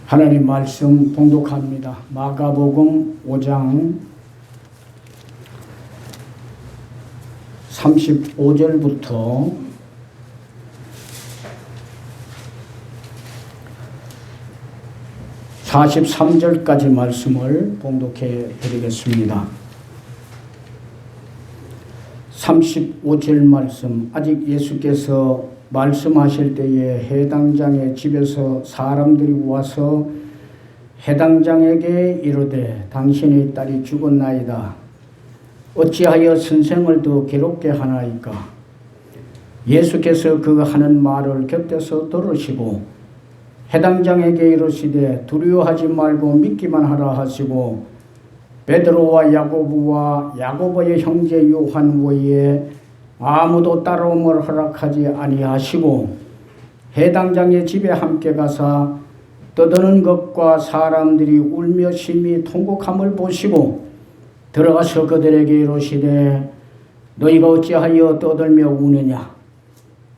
하나님 말씀 봉독합니다. 마가복음 5장 35절부터 43절까지 말씀을 봉독해 드리겠습니다. 35절 말씀, 아직 예수께서 말씀하실 때에 해당장의 집에서 사람들이 와서 해당장에게 이르되 당신의 딸이 죽었나이다. 어찌하여 선생을 더 괴롭게 하나이까? 예수께서 그 하는 말을 곁에서 들으시고 해당장에게 이르시되 두려워하지 말고 믿기만 하라 하시고 베드로와 야고보와 야고보의 형제 요한 외에 아무도 따라옴을 허락하지 아니하시고 해당장의 집에 함께 가사 떠드는 것과 사람들이 울며 심히 통곡함을 보시고 들어가서 그들에게 이르시되 너희가 어찌하여 떠들며 우느냐?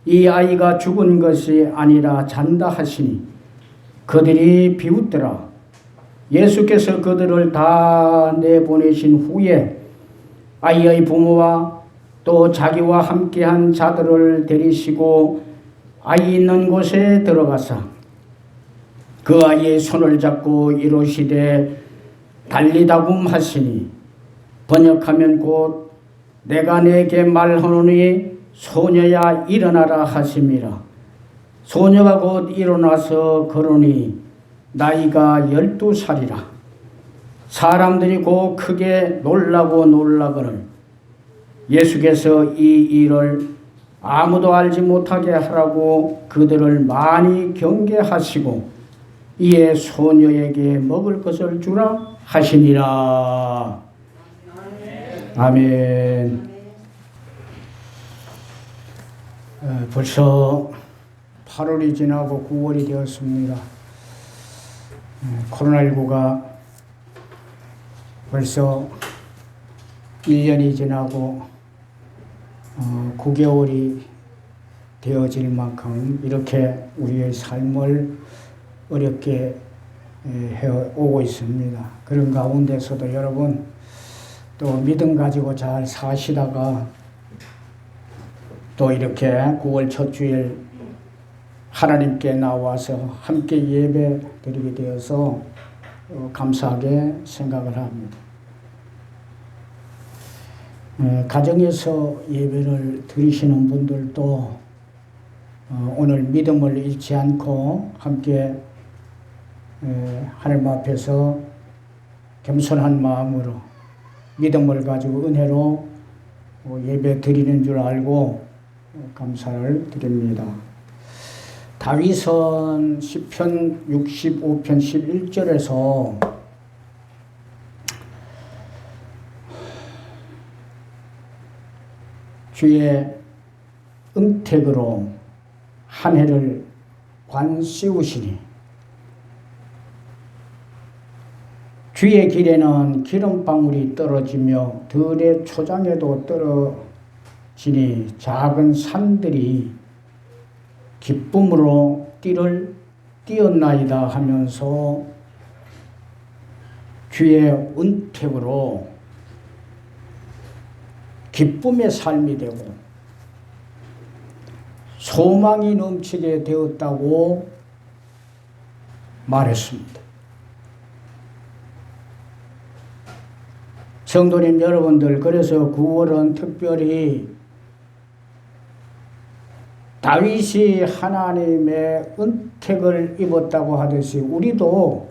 이 아이가 죽은 것이 아니라 잔다 하시니 그들이 비웃더라. 예수께서 그들을 다 내보내신 후에 아이의 부모와 또 자기와 함께한 자들을 데리시고 아이 있는 곳에 들어가사 그 아이의 손을 잡고 이르시되 달리다굼 하시니 번역하면 곧 내가 네게 말하노니 소녀야 일어나라 하심이라. 소녀가 곧 일어나서 걸으니 나이가 12살이라. 사람들이 곧 크게 놀라거늘 예수께서 이 일을 아무도 알지 못하게 하라고 그들을 많이 경계하시고 이에 소녀에게 먹을 것을 주라 하시니라. 아멘. 벌써 8월이 지나고 9월이 되었습니다. 코로나19가 벌써 1년이 지나고 9개월이 되어질 만큼 이렇게 우리의 삶을 어렵게 해오고 있습니다. 그런 가운데서도 여러분 또 믿음 가지고 잘 사시다가 또 이렇게 9월 첫 주일 하나님께 나와서 함께 예배 드리게 되어서 감사하게 생각을 합니다. 가정에서 예배를 드리시는 분들도 오늘 믿음을 잃지 않고 함께 하나님 앞에서 겸손한 마음으로 믿음을 가지고 은혜로 예배 드리는 줄 알고 감사를 드립니다. 다윗은 시편 65편 11절에서 주의 은택으로 한 해를 관씌우시니 주의 길에는 기름방울이 떨어지며 들의 초장에도 떨어지니 작은 산들이 기쁨으로 띠를 띄었나이다 하면서 주의 은택으로 기쁨의 삶이 되고 소망이 넘치게 되었다고 말했습니다. 성도님 여러분들, 그래서 9월은 특별히 다윗이 하나님의 은택을 입었다고 하듯이 우리도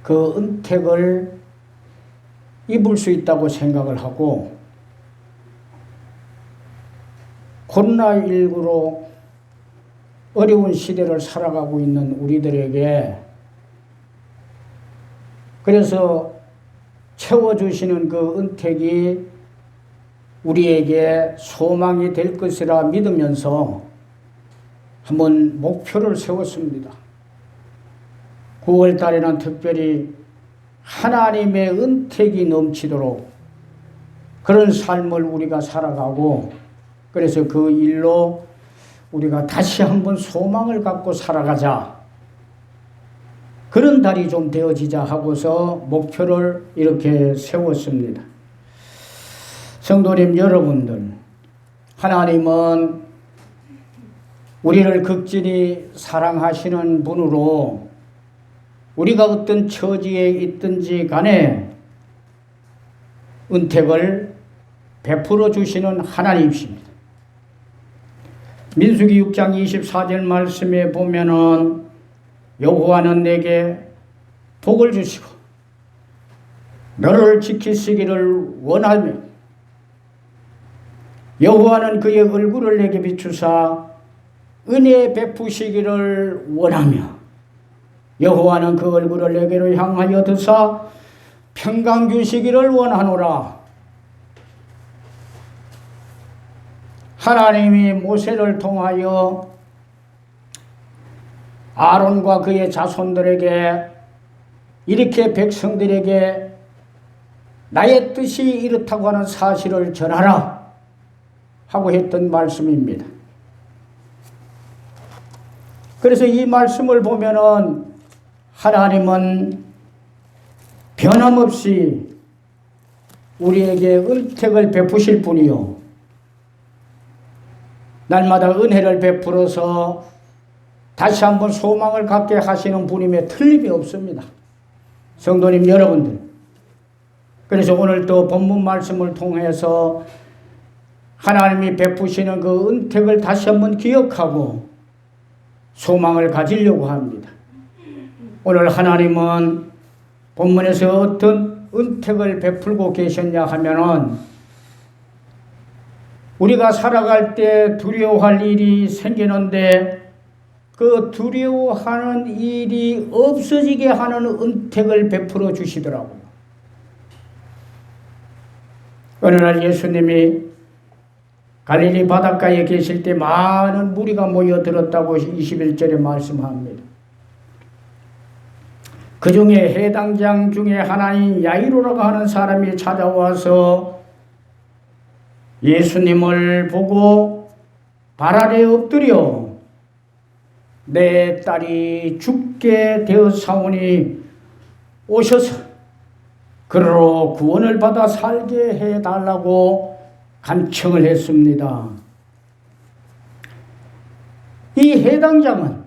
그 은택을 입을 수 있다고 생각을 하고 코로나19로 어려운 시대를 살아가고 있는 우리들에게 그래서 채워주시는 그 은택이 우리에게 소망이 될 것이라 믿으면서 한번 목표를 세웠습니다. 9월 달에는 특별히 하나님의 은택이 넘치도록 그런 삶을 우리가 살아가고 그래서 그 일로 우리가 다시 한번 소망을 갖고 살아가자. 그런 달이 좀 되어지자 하고서 목표를 이렇게 세웠습니다. 성도님 여러분들, 하나님은 우리를 극진히 사랑하시는 분으로 우리가 어떤 처지에 있든지 간에 은택을 베풀어 주시는 하나님이십니다. 민수기 6장 24절 말씀에 보면은 여호와는 내게 복을 주시고 너를 지키시기를 원하며 여호와는 그의 얼굴을 내게 비추사 은혜 베푸시기를 원하며 여호와는 그 얼굴을 내게로 향하여 드사 평강 주시기를 원하노라. 하나님이 모세를 통하여 아론과 그의 자손들에게 이렇게 백성들에게 나의 뜻이 이렇다고 하는 사실을 전하라 하고 했던 말씀입니다. 그래서 이 말씀을 보면은 하나님은 변함없이 우리에게 은택을 베푸실 분이요, 날마다 은혜를 베풀어서 다시 한번 소망을 갖게 하시는 분임에 틀림이 없습니다. 성도님 여러분들, 그래서 오늘 또 본문 말씀을 통해서 하나님이 베푸시는 그 은택을 다시 한번 기억하고 소망을 가지려고 합니다. 오늘 하나님은 본문에서 어떤 은택을 베풀고 계셨냐 하면은 우리가 살아갈 때 두려워할 일이 생기는데 그 두려워하는 일이 없어지게 하는 은택을 베풀어 주시더라고요. 어느 날 예수님이 갈릴리 바닷가에 계실 때 많은 무리가 모여들었다고 21절에 말씀합니다. 그 중에 해당장 중에 하나인 야이로라고 하는 사람이 찾아와서 예수님을 보고 발 아래 엎드려 내 딸이 죽게 되었사오니 오셔서 그로 구원을 받아 살게 해달라고 간청을 했습니다. 이 해당장은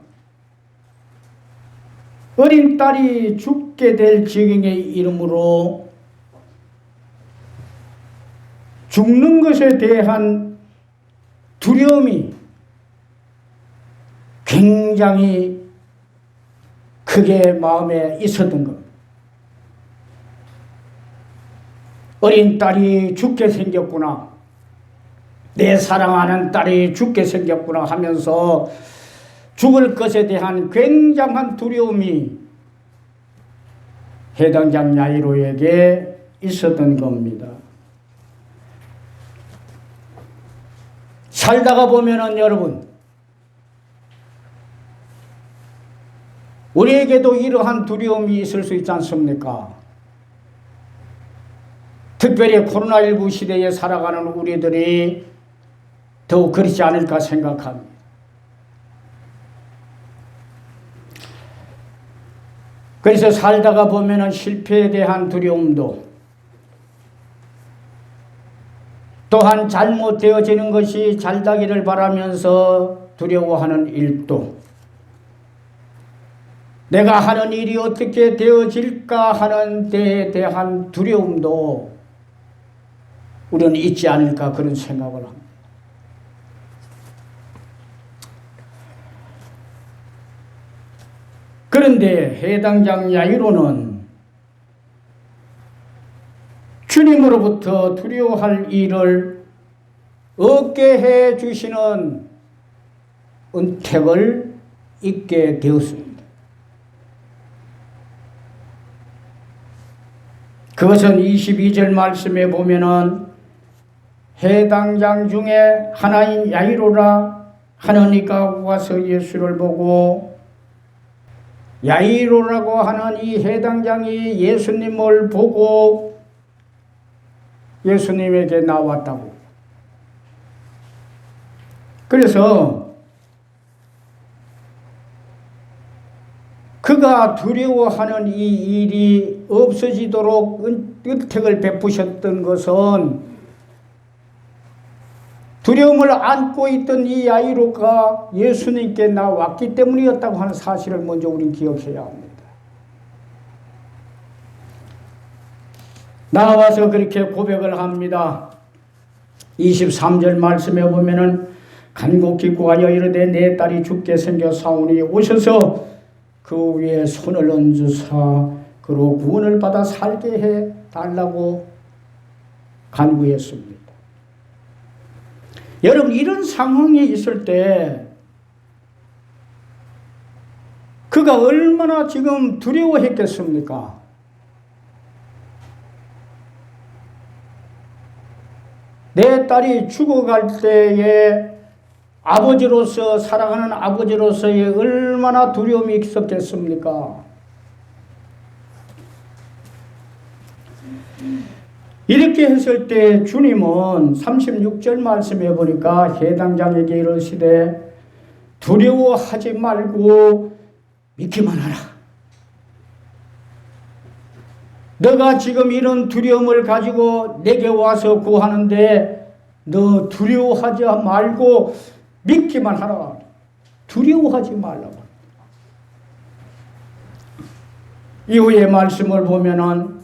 어린 딸이 죽게 될 지경에 이름으로 죽는 것에 대한 두려움이 굉장히 크게 마음에 있었던 것. 어린 딸이 죽게 생겼구나, 내 사랑하는 딸이 죽게 생겼구나 하면서 죽을 것에 대한 굉장한 두려움이 해당장 야이로에게 있었던 겁니다. 살다가 보면은 여러분, 우리에게도 이러한 두려움이 있을 수 있지 않습니까? 특별히 코로나19 시대에 살아가는 우리들이 더욱 그렇지 않을까 생각합니다. 그래서 살다가 보면은 실패에 대한 두려움도, 또한 잘못되어지는 것이 잘되기를 바라면서 두려워하는 일도, 내가 하는 일이 어떻게 되어질까 하는 데에 대한 두려움도 우리는 있지 않을까 그런 생각을 합니다. 그런데 해당장 야이로는 주님으로부터 두려워할 일을 없게 해 주시는 은택을 잊게 되었습니다. 그것은 22절 말씀에 보면은 해당장 중에 하나인 야이로라 하는 이가 와서 예수를 보고, 야이로라고 하는 이 해당장이 예수님을 보고 예수님에게 나왔다고. 그래서 그가 두려워하는 이 일이 없어지도록 은택을 베푸셨던 것은 두려움을 안고 있던 이 야이로가 예수님께 나왔기 때문이었다고 하는 사실을 먼저 우리는 기억해야 합니다. 나와서 그렇게 고백을 합니다. 23절 말씀에 보면은 간곡히 구하여 이르되 내 딸이 죽게 생겼사오니 오셔서 그 위에 손을 얹으사 그로 구원을 받아 살게 해 달라고 간구했습니다. 여러분, 이런 상황에 있을 때 그가 얼마나 지금 두려워했겠습니까? 내 딸이 죽어갈 때에 아버지로서, 살아가는 아버지로서의 얼마나 두려움이 있었겠습니까? 이렇게 했을 때 주님은 36절 말씀해 보니까 해당 자에게 이르시되 두려워하지 말고 믿기만 하라. 너가 지금 이런 두려움을 가지고 내게 와서 구하는데 너 두려워하지 말고 믿기만 하라. 두려워하지 말라고. 이후의 말씀을 보면은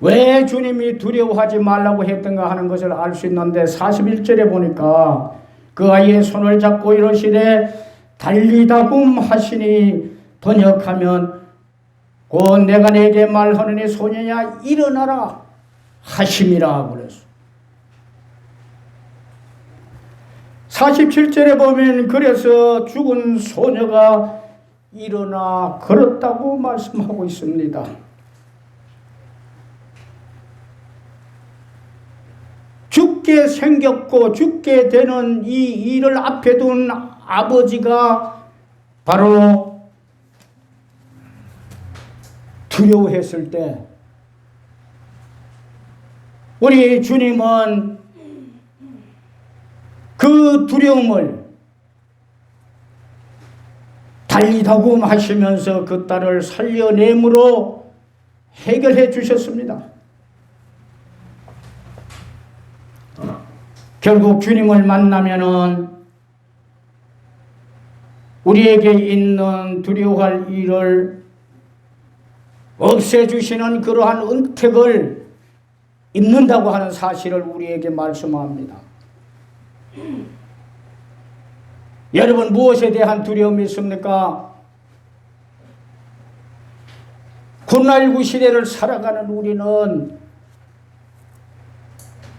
왜 주님이 두려워하지 말라고 했던가 하는 것을 알 수 있는데 41절에 보니까 그 아이의 손을 잡고 이러시되 달리다굼 하시니 번역하면 곧 내가 내게 말하느니 소녀야 일어나라 하심이라 그랬어. 47절에 보면 그래서 죽은 소녀가 일어나 걸었다고 말씀하고 있습니다. 죽게 생겼고 죽게 되는 이 일을 앞에 둔 아버지가 바로 두려워했을 때 우리 주님은 그 두려움을 달리다굼 하시면서 그 딸을 살려냄으로 해결해 주셨습니다. 결국 주님을 만나면은 우리에게 있는 두려워할 일을 없애주시는 그러한 은택을 입는다고 하는 사실을 우리에게 말씀합니다. 여러분, 무엇에 대한 두려움이 있습니까? 코로나19 시대를 살아가는 우리는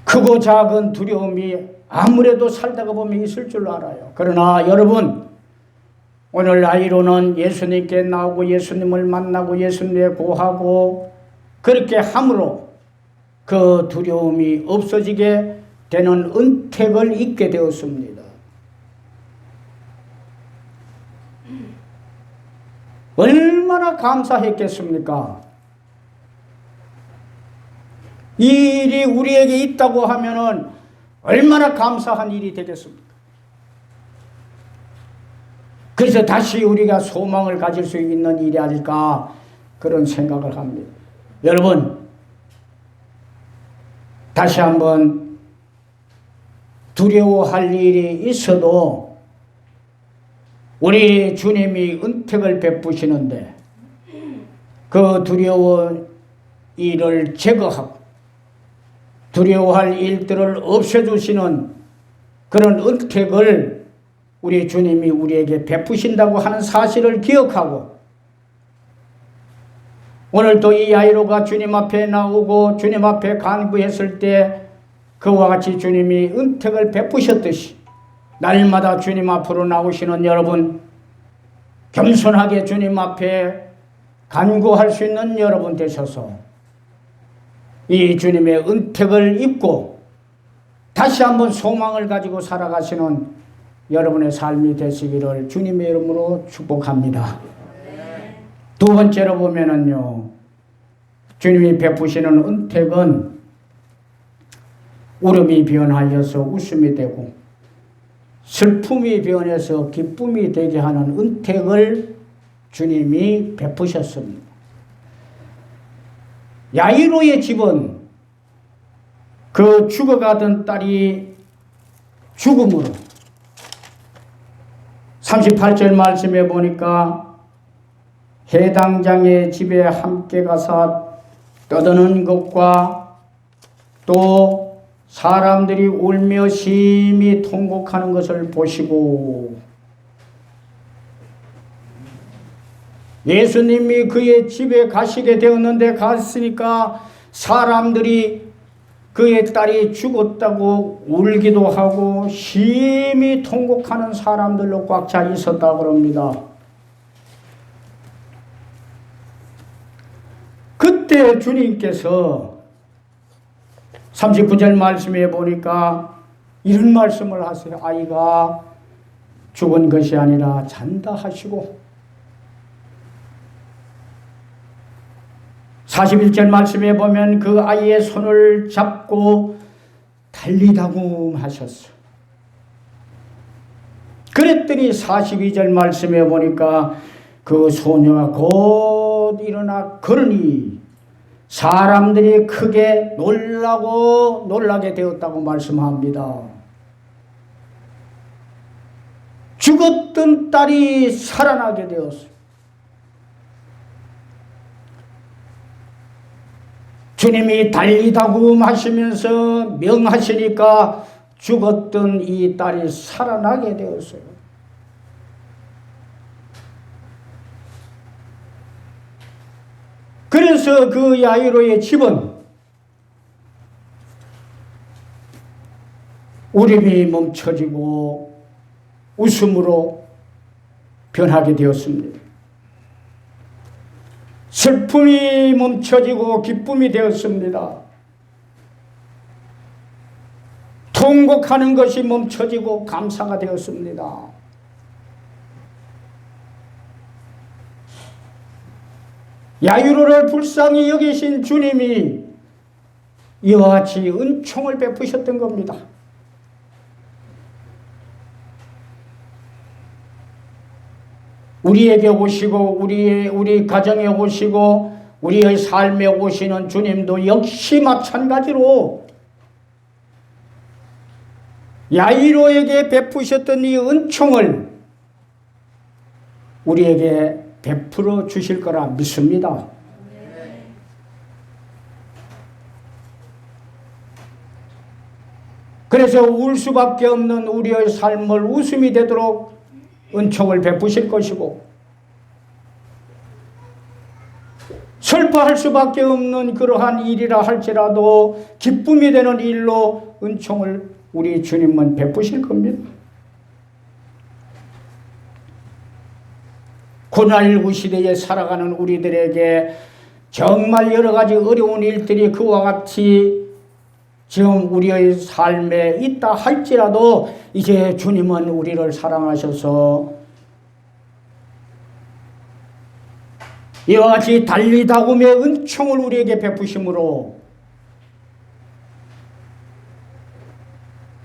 크고 작은 두려움이 아무래도 살다가 보면 있을 줄 알아요. 그러나 여러분, 오늘 아이로는 예수님께 나오고 예수님을 만나고 예수님에 구하고 그렇게 함으로 그 두려움이 없어지게 되는 은택을 입게 되었습니다. 얼마나 감사했겠습니까? 이 일이 우리에게 있다고 하면은 얼마나 감사한 일이 되겠습니까? 그래서 다시 우리가 소망을 가질 수 있는 일이 아닐까 그런 생각을 합니다. 여러분, 다시 한번 두려워할 일이 있어도 우리 주님이 은택을 베푸시는데 그 두려워 일을 제거하고 두려워할 일들을 없애주시는 그런 은택을 우리 주님이 우리에게 베푸신다고 하는 사실을 기억하고 오늘도 이 야이로가 주님 앞에 나오고 주님 앞에 간구했을 때 그와 같이 주님이 은택을 베푸셨듯이 날마다 주님 앞으로 나오시는 여러분, 겸손하게 주님 앞에 간구할 수 있는 여러분 되셔서 이 주님의 은택을 입고 다시 한번 소망을 가지고 살아가시는 여러분의 삶이 되시기를 주님의 이름으로 축복합니다. 두 번째로 보면은요, 주님이 베푸시는 은택은 울음이 변하여서 웃음이 되고 슬픔이 변해서 기쁨이 되게 하는 은택을 주님이 베푸셨습니다. 야이로의 집은 그 죽어가던 딸이 죽음으로 38절 말씀에 보니까 해당장의 집에 함께 가서 떠드는 것과 또 사람들이 울며 심히 통곡하는 것을 보시고 예수님이 그의 집에 가시게 되었는데 갔으니까 사람들이 그의 딸이 죽었다고 울기도 하고 심히 통곡하는 사람들로 꽉 차 있었다고 합니다. 그때 주님께서 39절 말씀에 보니까 이런 말씀을 하세요. 아이가 죽은 것이 아니라 잔다 하시고 41절 말씀에 보면 그 아이의 손을 잡고 달리다고 하셨어요. 그랬더니 42절 말씀에 보니까 그 소녀가 곧 일어나 걸으니 사람들이 크게 놀라게 되었다고 말씀합니다. 죽었던 딸이 살아나게 되었어요. 주님이 달리다고 하시면서 명하시니까 죽었던 이 딸이 살아나게 되었어요. 그래서 그 야이로의 집은 울음이 멈춰지고 웃음으로 변하게 되었습니다. 슬픔이 멈춰지고 기쁨이 되었습니다. 통곡하는 것이 멈춰지고 감사가 되었습니다. 야이로를 불쌍히 여기신 주님이 이와 같이 은총을 베푸셨던 겁니다. 우리에게 오시고 우리 가정에 오시고 우리의 삶에 오시는 주님도 역시 마찬가지로 야이로에게 베푸셨던 이 은총을 우리에게 베풀어 주실 거라 믿습니다. 그래서 울 수밖에 없는 우리의 삶을 웃음이 되도록 은총을 베푸실 것이고 슬퍼할 수밖에 없는 그러한 일이라 할지라도 기쁨이 되는 일로 은총을 우리 주님은 베푸실 겁니다. 코로나19 시대에 살아가는 우리들에게 정말 여러 가지 어려운 일들이 그와 같이 지금 우리의 삶에 있다 할지라도 이제 주님은 우리를 사랑하셔서 이와 같이 달리다움의 은총을 우리에게 베푸심으로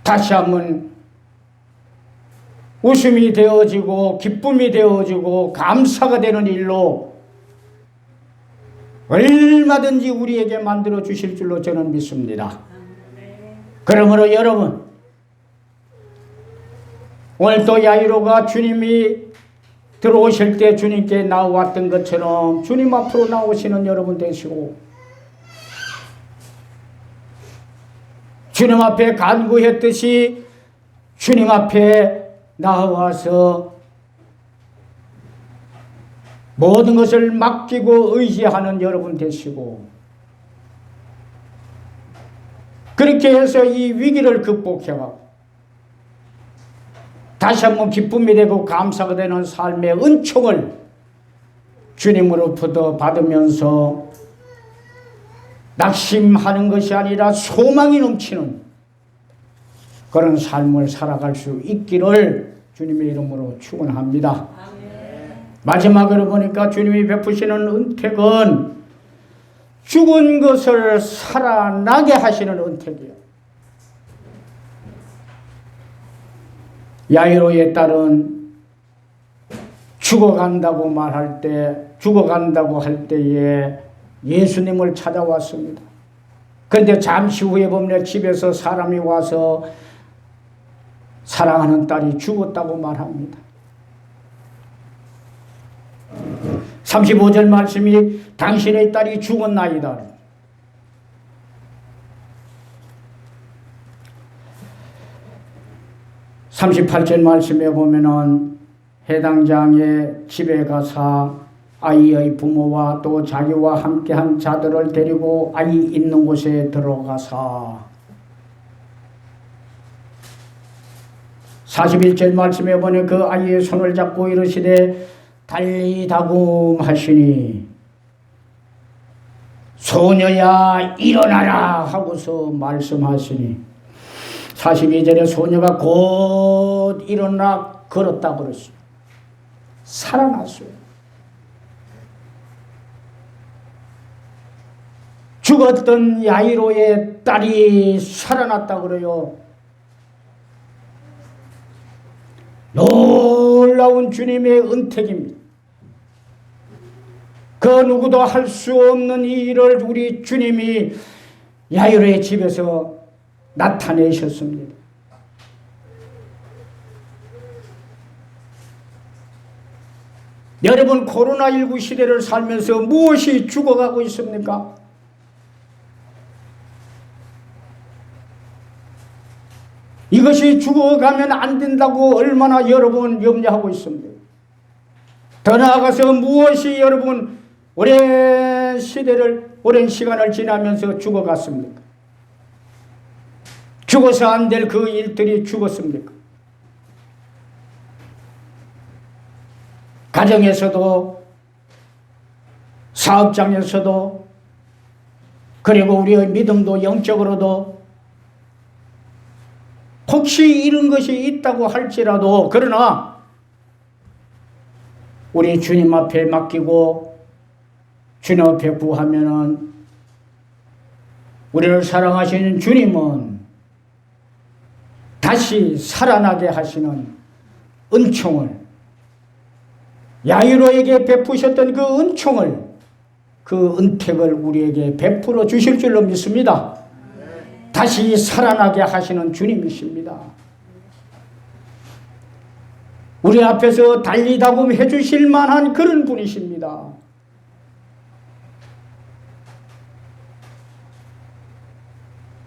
다시 한번 웃음이 되어지고 기쁨이 되어지고 감사가 되는 일로 얼마든지 우리에게 만들어 주실 줄로 저는 믿습니다. 그러므로 여러분 오늘 또 야이로가 주님이 들어오실 때 주님께 나왔던 것처럼 주님 앞으로 나오시는 여러분 되시고 주님 앞에 간구했듯이 주님 앞에 나와서 모든 것을 맡기고 의지하는 여러분 되시고 그렇게 해서 이 위기를 극복해가고 다시 한번 기쁨이 되고 감사가 되는 삶의 은총을 주님으로부터 받으면서 낙심하는 것이 아니라 소망이 넘치는 그런 삶을 살아갈 수 있기를 주님의 이름으로 축원합니다. 마지막으로 보니까 주님이 베푸시는 은택은 죽은 것을 살아나게 하시는 은택이에요. 야이로의 딸은 죽어간다고 말할 때, 죽어간다고 할 때에 예수님을 찾아왔습니다. 그런데 잠시 후에 보면 집에서 사람이 와서 사랑하는 딸이 죽었다고 말합니다. 35절 말씀이 당신의 딸이 죽었나이다. 38절 말씀에 보면은 해당 장의 집에 가사 아이의 부모와 또 자기와 함께한 자들을 데리고 아이 있는 곳에 들어가사 41절 말씀에 보니 그 아이의 손을 잡고 이르시되 달리다굼하시니 소녀야 일어나라 하고서 말씀하시니 42절에 소녀가 곧 일어나 걸었다 그랬어요. 살아났어요. 죽었던 야이로의 딸이 살아났다 그래요. 놀라운 주님의 은택입니다. 그 누구도 할 수 없는 이 일을 우리 주님이 야이로의 집에서 나타내셨습니다. 여러분, 코로나19 시대를 살면서 무엇이 죽어가고 있습니까? 이것이 죽어가면 안 된다고 얼마나 여러분 염려하고 있습니다. 더 나아가서 무엇이 여러분 오랜 시간을 지나면서 죽어갔습니까? 죽어서 안 될 그 일들이 죽었습니까? 가정에서도 사업장에서도 그리고 우리의 믿음도 영적으로도 혹시 이런 것이 있다고 할지라도 그러나 우리 주님 앞에 맡기고 주님 앞에 구하면은 우리를 사랑하시는 주님은 다시 살아나게 하시는 은총을 야이로에게 베푸셨던 그 은총을 그 은택을 우리에게 베풀어 주실 줄로 믿습니다. 다시 살아나게 하시는 주님이십니다. 우리 앞에서 달리다굼 해주실 만한 그런 분이십니다.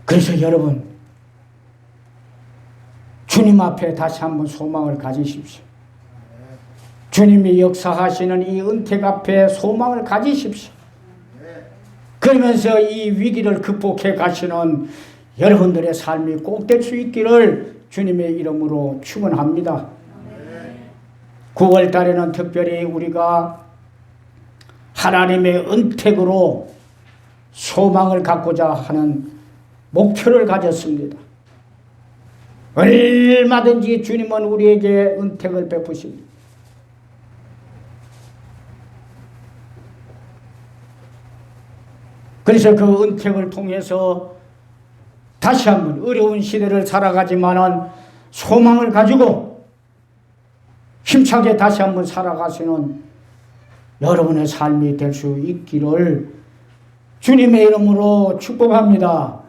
그래서 여러분 주님 앞에 다시 한번 소망을 가지십시오. 주님이 역사하시는 이 은택 앞에 소망을 가지십시오. 그러면서 이 위기를 극복해 가시는 여러분들의 삶이 꼭 될 수 있기를 주님의 이름으로 축원합니다. 9월 달에는 특별히 우리가 하나님의 은택으로 소망을 갖고자 하는 목표를 가졌습니다. 얼마든지 주님은 우리에게 은택을 베푸십니다. 그래서 그 은택을 통해서 다시 한번 어려운 시대를 살아가지만은 소망을 가지고 힘차게 다시 한번 살아가시는 여러분의 삶이 될 수 있기를 주님의 이름으로 축복합니다.